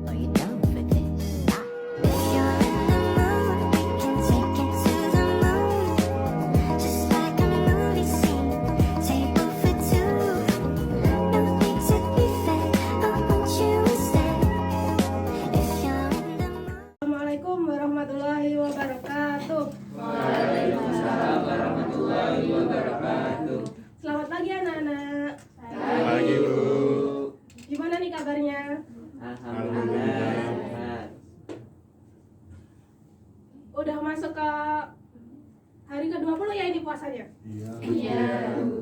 Are you down for this? If you're in the mood, we can take it to the moon. Just like a movie scene, table for two. No need to be fake, I want you to stay. If you're in the mood. Assalamualaikum warahmatullahi wabarakatuh. Waalaikumsalam warahmatullahi wabarakatuh. Selamat pagi anak-anak. Pagi Bu. Gimana nih kabarnya? Alhamdulillah sehat. Udah masuk ke hari ke-20 ya ini puasanya? Iya.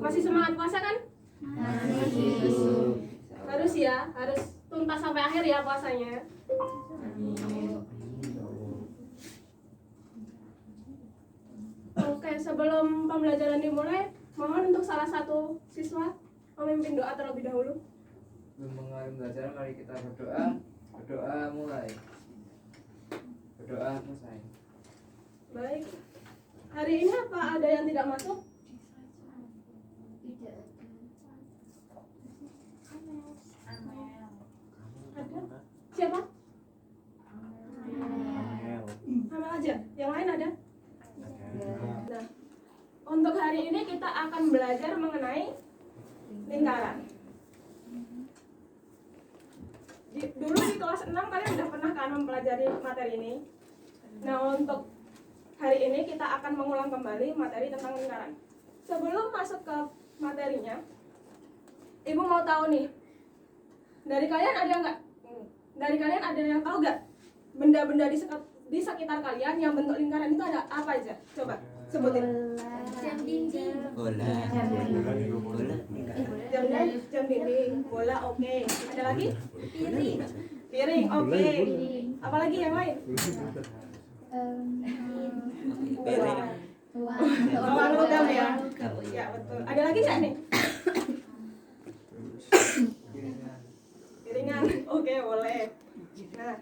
Masih semangat puasa kan? Masih. Harus ya, harus tuntas sampai akhir ya puasanya. Oke, sebelum pembelajaran dimulai, mohon untuk salah satu siswa memimpin doa terlebih dahulu. Sebelum mulai belajar, mari kita berdoa. Berdoa mulai. Berdoa selesai. Baik. Hari ini apa ada yang tidak masuk? Ada? Siapa? Amel aja. Yang lain ada? Nah, untuk hari ini kita akan belajar mengenai lingkaran. Dulu di kelas 6 kalian sudah pernah kan mempelajari materi ini. Nah, untuk hari ini kita akan mengulang kembali materi tentang lingkaran. Sebelum masuk ke materinya, Ibu mau tahu nih, dari kalian ada yang tahu nggak benda-benda di sekitar kalian yang bentuk lingkaran itu ada apa aja? Coba sebutin. Jam dinding. Bola. Jam dinding, bola, oke. Ada lagi? Piring, oke. Apalagi yang lain? Uang logam ya? Ya betul. Ada lagi nggak nih? Piringan, oke boleh. Nah,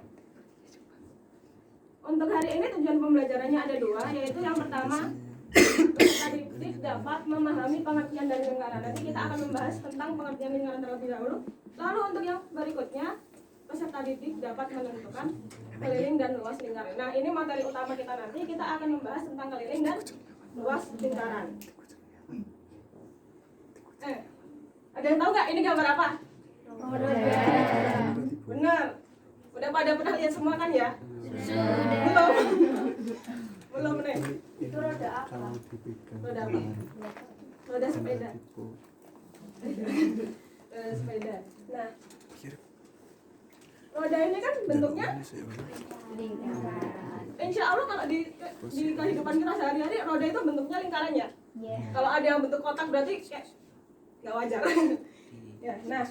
untuk hari ini tujuan pembelajarannya ada dua, yaitu yang pertama peserta didik dapat memahami pengertian dari lingkaran. Nanti kita akan membahas tentang pengertian lingkaran terlebih dahulu. Lalu untuk yang berikutnya peserta didik dapat menentukan keliling dan luas lingkaran. Nah, ini materi utama kita nanti. Kita akan membahas tentang keliling dan luas lingkaran. Ada yang tahu nggak ini gambar apa? Benar. Udah pada pernah lihat semua kan ya? Belum. Belum nih. Itu roda apa? Roda apa? Roda sepeda. Roda sepeda. Nah, roda ini kan bentuknya insya Allah kalau di kehidupan kita sehari-hari roda itu bentuknya lingkarannya. Kalau ada yang bentuk kotak berarti nggak wajar. Ya, nah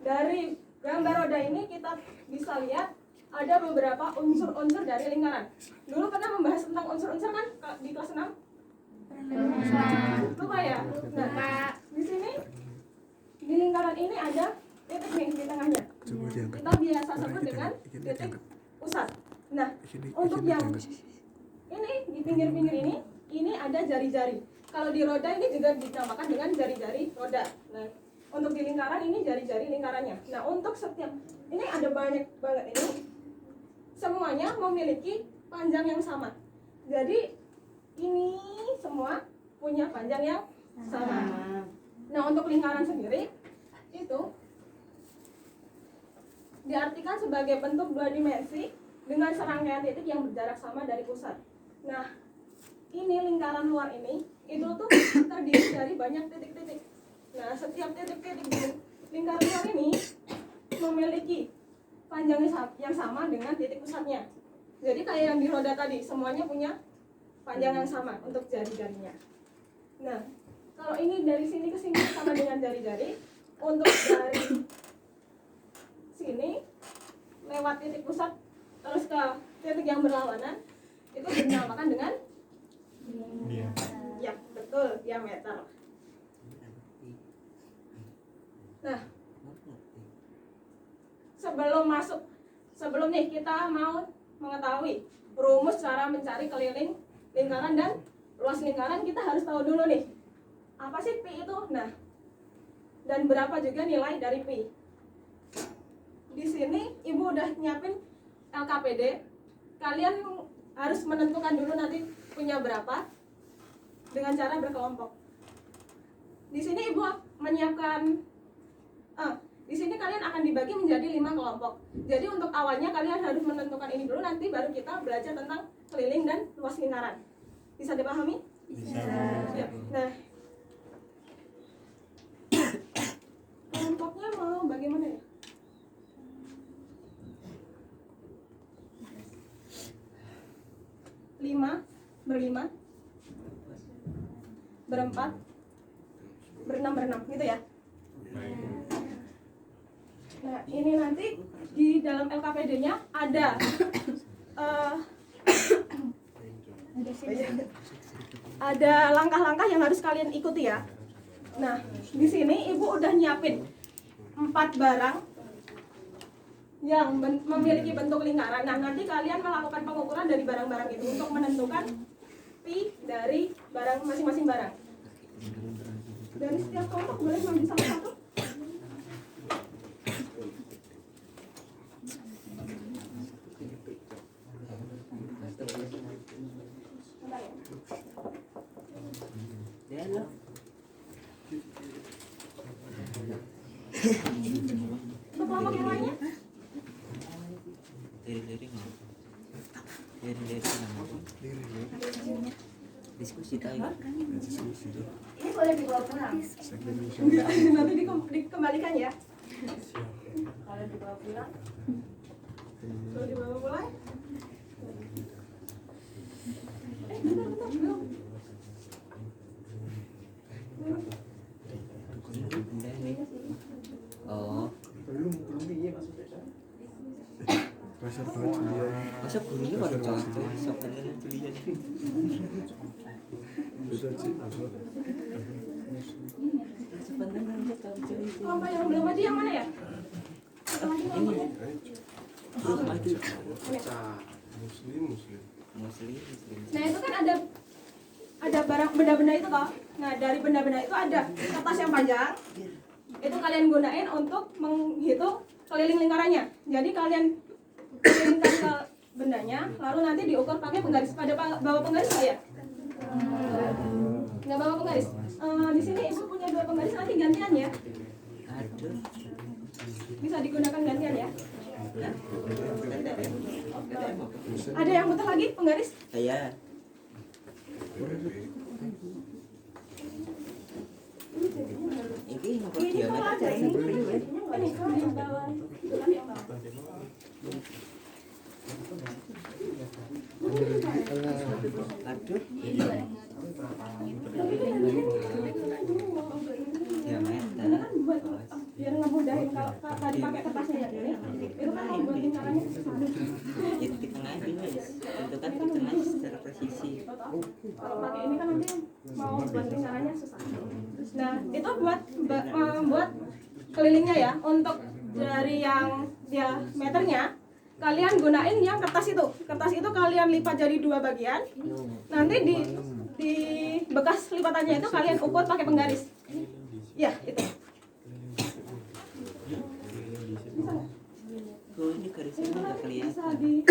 dari gambar roda ini kita bisa lihat ada beberapa unsur-unsur dari lingkaran. Dulu pernah membahas tentang unsur-unsur kan di kelas 6? Lupa ya? Nah, di sini di lingkaran ini ada titik nih di tengahnya. Kita biasa sebut dengan titik pusat. Nah, untuk yang ini di pinggir-pinggir ini ada jari-jari. Kalau di roda ini juga dinamakan dengan jari-jari roda. Nah, untuk di lingkaran ini jari-jari lingkarannya. Nah, untuk setiap ini ada banyak banget ini. Semuanya memiliki panjang yang sama. Jadi ini semua punya panjang yang sama. Nah, untuk lingkaran sendiri itu diartikan sebagai bentuk dua dimensi dengan serangkaian titik yang berjarak sama dari pusat. Nah, ini lingkaran luar ini itu tuh terdiri dari banyak titik-titik. Nah, setiap titik-titik di lingkaran luar ini memiliki panjang yang sama dengan titik pusatnya. Jadi kayak yang di roda tadi, semuanya punya panjang yang sama untuk jari-jarinya. Nah, kalau ini dari sini ke sini sama dengan jari-jari, untuk dari sini lewat titik pusat terus ke titik yang berlawanan itu dinamakan dengan ya betul, diameter. Nah, sebelum nih kita mau mengetahui rumus cara mencari keliling lingkaran dan luas lingkaran, kita harus tahu dulu nih apa sih pi itu. Nah, dan berapa juga nilai dari pi. di sini ibu udah nyiapin LKPD. Kalian harus menentukan dulu nanti punya berapa dengan cara berkelompok. Di sini ibu menyiapkan di sini kalian akan dibagi menjadi 5 kelompok. Jadi untuk awalnya kalian harus menentukan ini dulu, nanti baru kita belajar tentang keliling dan luas lingkaran. Bisa dipahami? Bisa. Ya. Nah, kelompoknya mau bagaimana ya? Berlima, berempat, berenam gitu ya. Nah, ini nanti di dalam LKPD-nya ada ada langkah-langkah yang harus kalian ikuti ya. Nah, di sini ibu udah nyiapin 4 barang yang memiliki bentuk lingkaran. Nah, nanti kalian melakukan pengukuran dari barang-barang itu untuk menentukan pi dari barang masing-masing barang. Dari setiap kelompok boleh mengambil salah satu. Untuk kelompok yang lainnya? Diskusi tayo. Ini boleh dibawa pulang. Nanti dikembalikan ya. Kalau dibawa pulang. Kalau dibawa pulang. Bentar, belum. Oh, Masa dia masa gurunya pada contoh sebenarnya tulisan. bisa sih masuk. Sebenarnya contoh itu. Kelompok yang belum maju yang mana ya? Satu lagi kelompoknya. Belum maju. Muslim. Muslim. Nah, itu kan ada barang benda-benda itu toh. Nah, dari benda-benda itu ada kertas yang panjang. Itu kalian gunain untuk menghitung keliling lingkarannya. Jadi kalian kelilingkan ke bendanya, lalu nanti diukur pakai penggaris. Pada bawa penggaris nggak ya? Nggak bawa penggaris. Di sini ibu punya 2 penggaris, nanti gantian ya. Aduh. Bisa digunakan gantian ya. Ada yang butuh lagi penggaris? Saya. Ini apa Ini dia? kalau ada ini kalau yang bawah. Itu kan yang bawah. Aduh. Ya meta. Buat biar ngemudahin kalau tadi pakai kertasnya ya ini. Itu kan membuat lingkarannya susah. Itu di tengah ini guys. Tentukan di tengah secara presisi. Kalau pakai ini kan nanti mau buat lingkarannya susah. Nah, itu buat membuat kelilingnya ya. Untuk dari yang diameternya kalian gunain yang kertas itu. Kertas itu kalian lipat jadi 2 bagian. Nanti di bekas lipatannya itu kalian ukur pakai penggaris. Ya, itu. Bisa nggak? Oh, ini garisnya nggak Bisa kelihatan.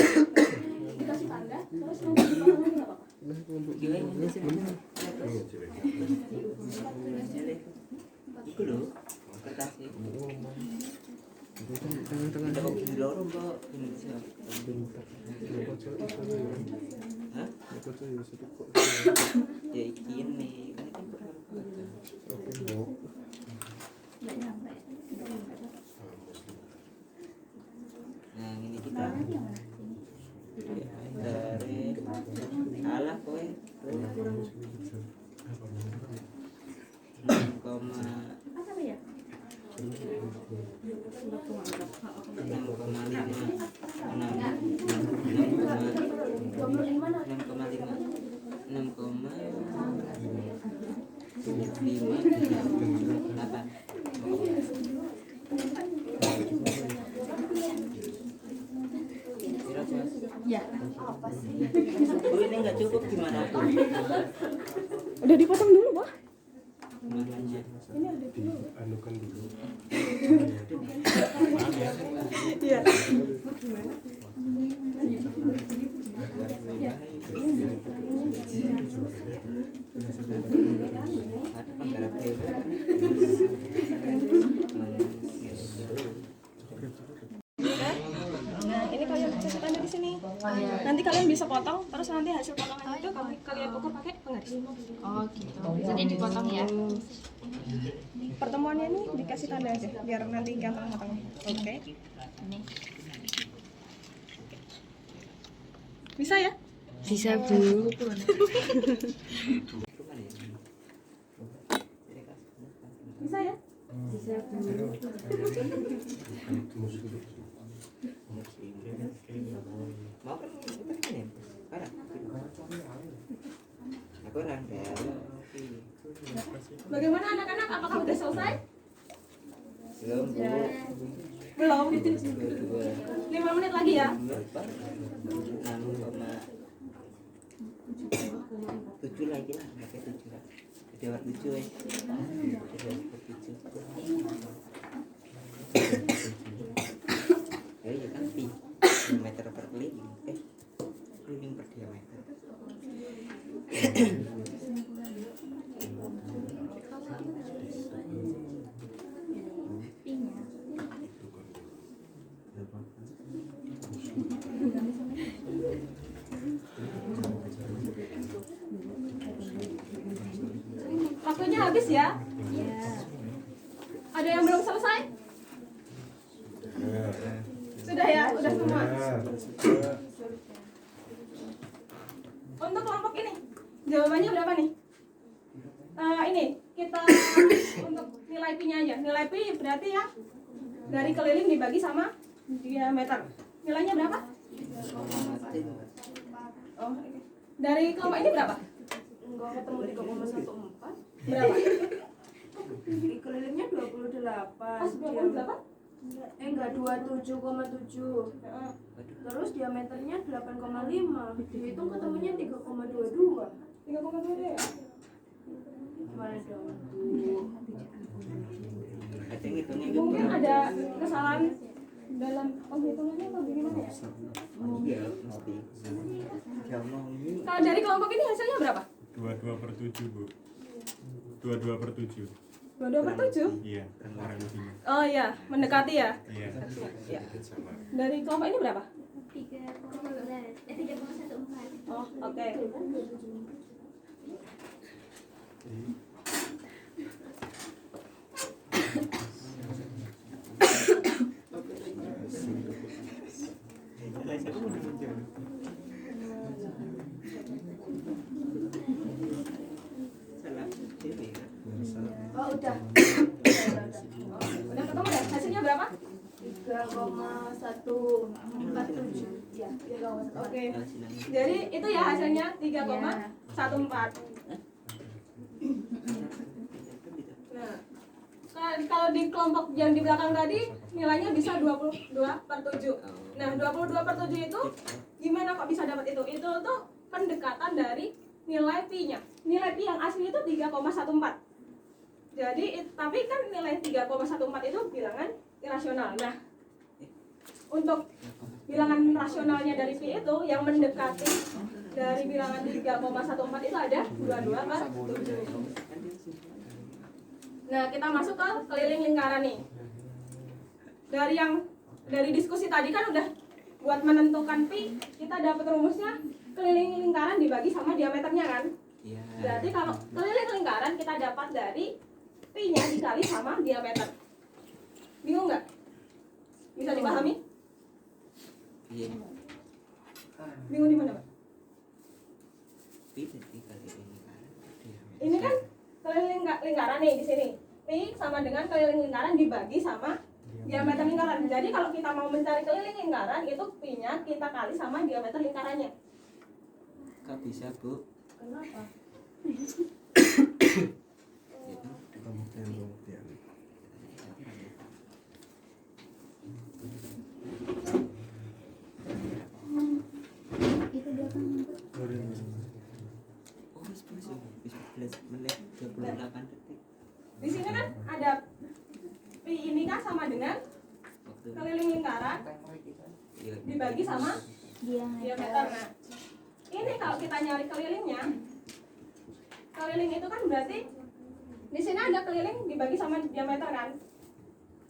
dikasih tanda, terus nanti dipahami nggak apa-apa. Gimana ini sih? Itu loh kertasnya. Ada kopi lorong kok Indonesia. Hah? Ya ini kan pernah. Nah ini kita dari salah kowe 6,5 Ya, apa sih? Bu ini nggak cukup gimana? Udah dipotong dulu, Pak. Namanya. Ini ada dulu. Anukan dulu. Iya. Ada penggarap dewa. Nah, ini kalian cetakkan di sini. Nanti kalian bisa potong, terus nanti hasil potongan itu kalian ukur pakai penggaris. Oh gitu. Jadi dipotong ya. Pertemuannya ini dikasih tanda aja, biar nanti gampang potongnya. Oke. Ini. Bisa ya? Bisa Bu. Bisa ya? Mau kan kita kan ya? Parah. Aku orang Bagaimana anak-anak? Apakah udah selesai? belum Bu. Belum. Dua. 5 menit lagi ya. 6,7 lagi lah, pakai 7 lah. Dewa 7 ya. Ya iya kan pi diameter per keliling, keliling per diameter. Waktunya habis ya? Ada yang belum selesai? Sudah ya? Udah semua? Untuk kelompok ini, jawabannya berapa nih? Ini, kita untuk nilai Pi-nya aja. Nilai Pi berarti ya, dari keliling dibagi sama diameter. Nilainya berapa? Oh, oke. Dari kelompok ini berapa? Enggak ketemu 3,14. Berapa? Kelilingnya 28. Pas 28? Enggak 27,7. Heeh. Terus diameternya 8,5. Dihitung ketemunya 3,22. 3,2 ya? Gimana dong? Ada yang hitungnya Mungkin ada kesalahan dalam penghitungannya atau bagaimana ya? iya mesti diomongin. Kalau dari kelompok ini hasilnya berapa? 22/7 Bu. 22/7. 22/7? Iya, kurang lebihnya. Oh iya, mendekati ya. Iya. Ya. Dari kelompok ini berapa? 3,14. Oh, oke. Salah dewe ya. Oh, udah. Udah ketemu ya? Hasilnya berapa? 3,147. Ya, 3,147. Oke. Jadi itu ya hasilnya 3,14. Nah, kalau di kelompok yang di belakang tadi nilainya bisa 22/7. Nah, 22/7 itu gimana kok bisa dapat itu? Itu tuh pendekatan dari nilai Pi-nya. Nilai Pi yang asli itu 3,14. Jadi tapi kan nilai 3,14 itu bilangan irasional. Nah, untuk bilangan rasionalnya dari Pi itu yang mendekati dari bilangan 3,14 itu ada 22/7. Nah, kita masuk ke keliling lingkaran nih. Dari diskusi tadi kan udah buat menentukan Pi, kita dapat rumusnya keliling lingkaran dibagi sama diameternya kan? Iya. Berarti kalau keliling lingkaran kita dapat dari Pi-nya dikali sama diameter. Bingung nggak? Bisa dipahami? Iya. Bingung di mana, Pak? Pi jadi kali ini kan. Ini kan keliling lingkaran nih di sini. Pi sama dengan keliling lingkaran dibagi sama diameter lingkaran. Jadi kalau kita mau mencari keliling lingkaran itu Pi-nya kita kali sama diameter lingkarannya. Kok bisa Bu? Kenapa? Oh, 11 menit 28 detik. Di sini kan ada Pi ini kan sama dengan Waktu keliling dibagi sama diameter. Nah, ini kalau kita nyari kelilingnya, keliling itu kan berarti di sini ada keliling dibagi sama diameter kan.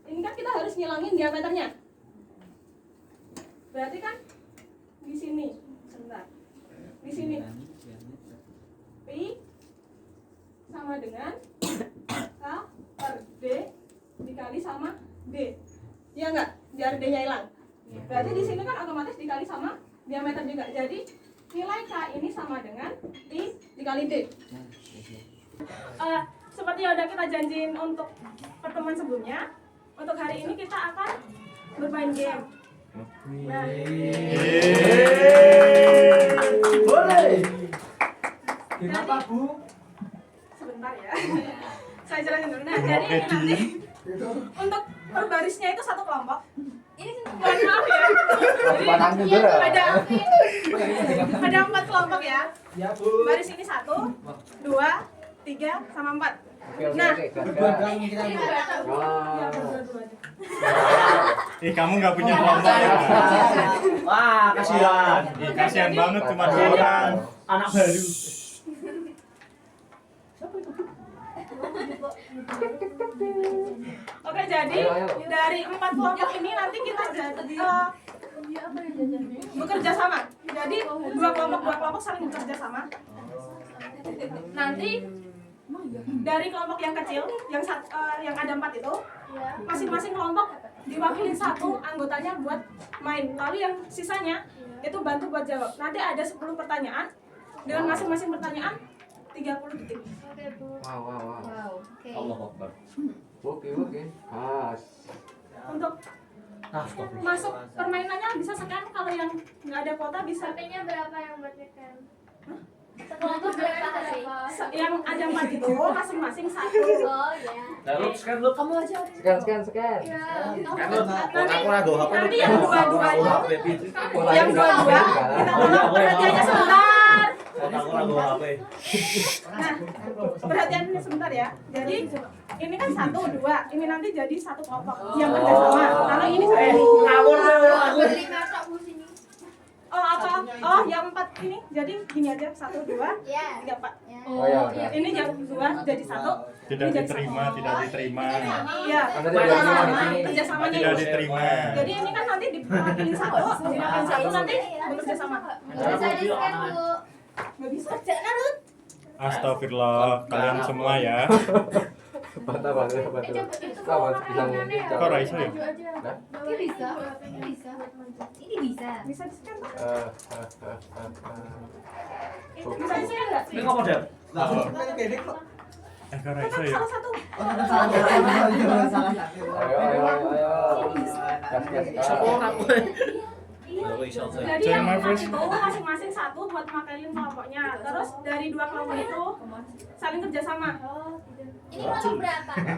Ini kan kita harus ngilangin diameternya. Berarti kan di sini, sebentar. Di sini Pi sama dengan K per D dikali sama D. Iya enggak? Biar D-nya hilang. Berarti di sini kan otomatis dikali sama diameter juga. Jadi nilai K ini sama dengan Pi dikali D. Seperti yang udah kita janjiin untuk pertemuan sebelumnya, untuk hari ini kita akan bermain game. Nah, Boleh. Kenapa, Bu? Sebentar ya. Saya jelasin dulu. Nah, jadi ini nanti untuk per barisnya itu satu kelompok. Ini mohon maaf ya. Jadi ada 4 kelompok ya. Ya, Bu. Baris ini 1, 2, 3, sama 4. Nah, ini ada ya berdua-dua aja. Kamu nggak punya kelompok ya? Wah, kasihan. Kasihan banget cuma 2 orang. Anak baru. Oke, jadi dari 4 kelompok ini nanti kita bekerja sama. Jadi 2 kelompok saling bekerja sama. Nanti dari kelompok yang kecil, yang ada 4 itu, masing-masing kelompok diwakilin 1 anggotanya buat main. Lalu yang sisanya itu bantu buat jawab. Nanti ada 10 pertanyaan dengan masing-masing pertanyaan 30 detik. Wow. Allah Akbar. Oke. Untuk masuk permainannya bisa sekian. Kalau yang nggak ada kuota bisa. HP-nya berapa yang buat nyekan? Sekelompok berapa HP? Yang ada 4 itu masing-masing 1. Oh ya. Lalu sekarang lu Kamu aja. Sekian. kan lu aku ragu HP. Nanti yang dua-duanya, yang dua-dua kita tolong perhatiannya sebentar. Aku ragu HP. Nah, perhatiannya sebentar ya. Jadi ini kan 1, 2. Ini nanti jadi 1 kelompok yang kerjasama. Kalau ini saya Ngawur lu. Beli masak bu sini. Oh apa? Oh yang 4 ini jadi gini aja 1, 2, 3, Ya. 4. Oh ya. Ini yang 2 jadi 1. Tidak diterima. Iya. Kerjasama nih. Tidak diterima. Jadi ini kan nanti diwakilin 1 nanti bekerja sama. Bisa di scan bu. Nggak bisa. Astagfirullah, kalian semua ya. Bata. Kok Raisa ya? Ini bisa. Ini bisa. Bisa di scan. Bisa Bisa di scan nggak? Ini ngapa, Dep? Kok Raisa ya? Salah satu. Ayo. Jadi yang 4 itu masing-masing 1 buat makelin kelompoknya. Terus dari 2 kelompok itu saling kerjasama. Ini kelompok berapa? 4.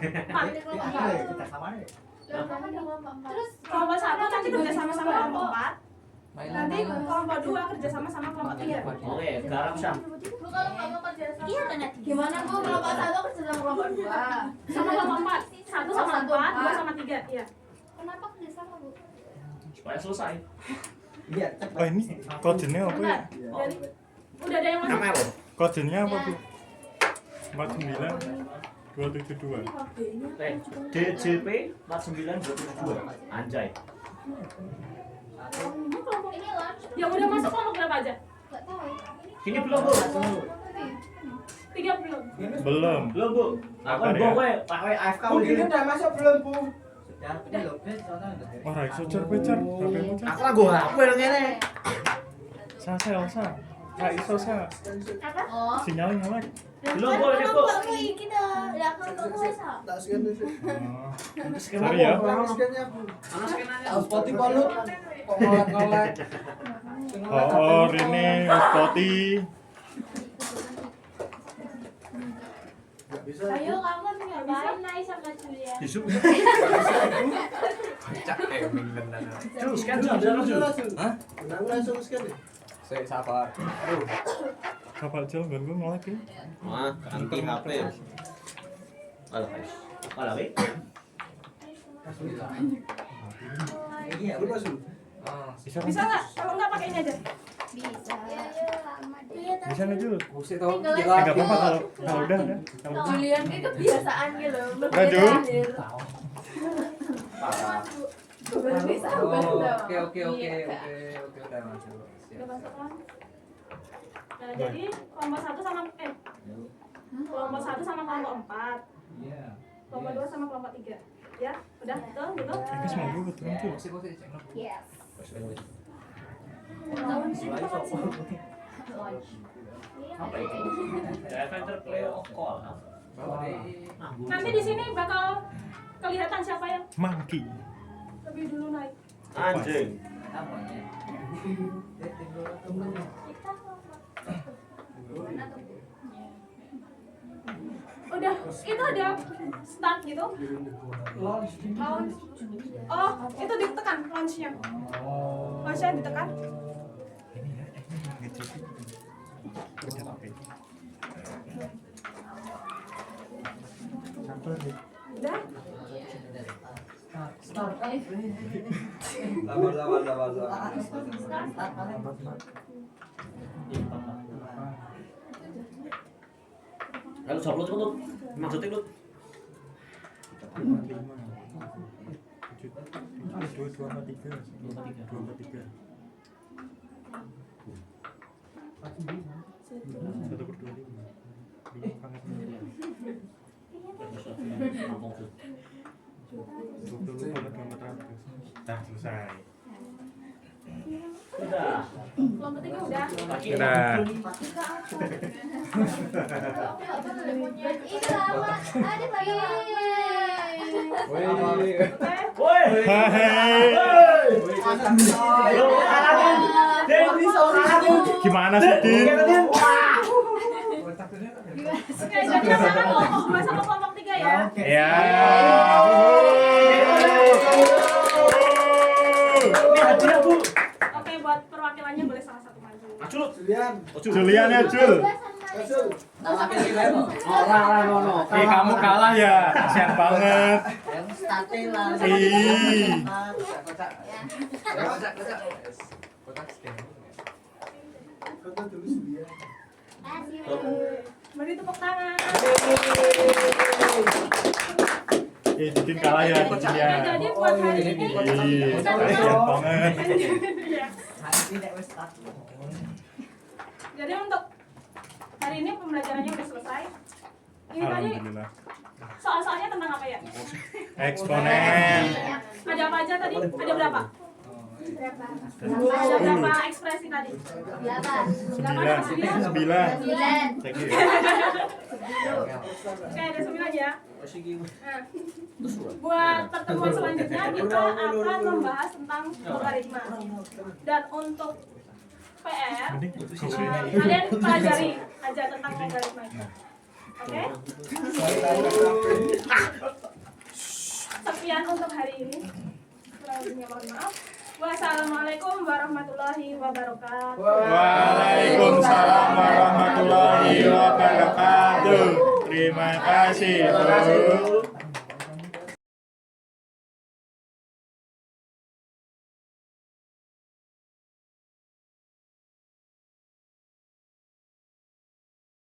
Terus Kelompok 1 nanti kerjasama sama kelompok 4. Nanti kelompok 2 kerjasama sama kelompok 3. Oke, sekarang Syam. bu kalau nggak mau kerja sama. Iya kan Nadia? Gimana bu kelompok 1 kerja sama kelompok 2? Sama kelompok 4. 1 sama 4, 2 sama 3. Iya. Kenapa kerja sama bu? Supaya selesai. Oh ini kodenya apa ya? Bentar. Jadi udah ada yang masuk. Kodenya apa Bu? 49272. DJP 49272. Anjay. Ini kelompok Ini lunch. yang udah masuk kelompok berapa aja? Nggak tahu. Ini belum, Bu. 3 belum. Belum. Belum, Bu. Aku Kabar bawa ya? pakai AFK Ini udah masuk belum, Bu? Oh Raisa pecar. HP-mu cer. Aku ragu HP yang ini. Elsa. Kak iso sa. Apa? Oh. Sinyalnya ngelek. Belum, Bu. Ini, Bu. Kita udah kelompok masa. Oh. Sorry ya. Spoti balut. Ngolek. Oh, Rene, Spoti. Ayo kamu ngapain naik sama Julia? Disuk. Jul, scan Jul. Hah? Langsung scan ya? Saya sabar. Kapal Jel gue ngelek ya. Wah, anti HP. Alah, guys. Alah, weh. Belum masuk. Bisa Bisa nggak? Kalau nggak pakai ini aja. Bisa. Bisa nggak Jul? Musik tau Tinggal gila. Enggak apa-apa kalau udah ada. Kalau Julian ini kebiasaan gitu loh. Maju. Bisa Oke udah masuk. Udah masuk kan? Nah, jadi kelompok 1 sama kelompok 1 sama kelompok 4. Kelompok 2 sama kelompok 3. Ya, udah betul gitu. Guys mau dulu turun Jul. Musik dicek. Yes. Apa itu? Adventure play of call. Bawa deh. Nanti di sini bakal kelihatan siapa yang Monkey. lebih dulu naik. Anjing. Udah, itu ada start gitu. Oh, itu ditekan launch-nya. Launch-nya ditekan. Ini ya, ngecek. Udah pakai. Sabar deh. Udah. Lalu upload lu. Maksudnya lu Dua sama tiga. Satu per 25. Bingung banget. 20 banget 400. Nah, selesai. udah. Kelompok 3 udah. Udah. Ini lama. Ada lagi. Woi. Gimana sih, Din? Oke, jadi yang mana kelompok 2 sama kelompok 3 ya? Ya. Ini hadiah, Bu. Oke, buat perwakilannya boleh salah satu maju. Maju lu. Julian. Julian ya, Jul. Masuk. Kamu kalah ya. Kasian banget. Ih. Kotak scan. Foto dulu Julian. Beri tepuk tangan. Din kalah ya, Julian. Jadi buat hari ini Ih, kasian banget. Iya. Jadi untuk hari ini pembelajarannya udah selesai. Ini tadi Alhamdulillah. soal-soalnya tentang apa ya? Eksponen. Ada apa aja tadi? Ada berapa? Ada berapa ekspresi tadi? 9. 9. Thank you. Oke, ada 9 ya. Nah, buat pertemuan selanjutnya kita akan membahas tentang logaritma. Dan untuk PR, kalian pelajari aja tentang logaritma itu. Oke? Sekian untuk hari ini. Kurang lebihnya mohon maaf. Wassalamualaikum warahmatullahi wabarakatuh. Waalaikumsalam warahmatullahi wabarakatuh. Terima kasih, Bu.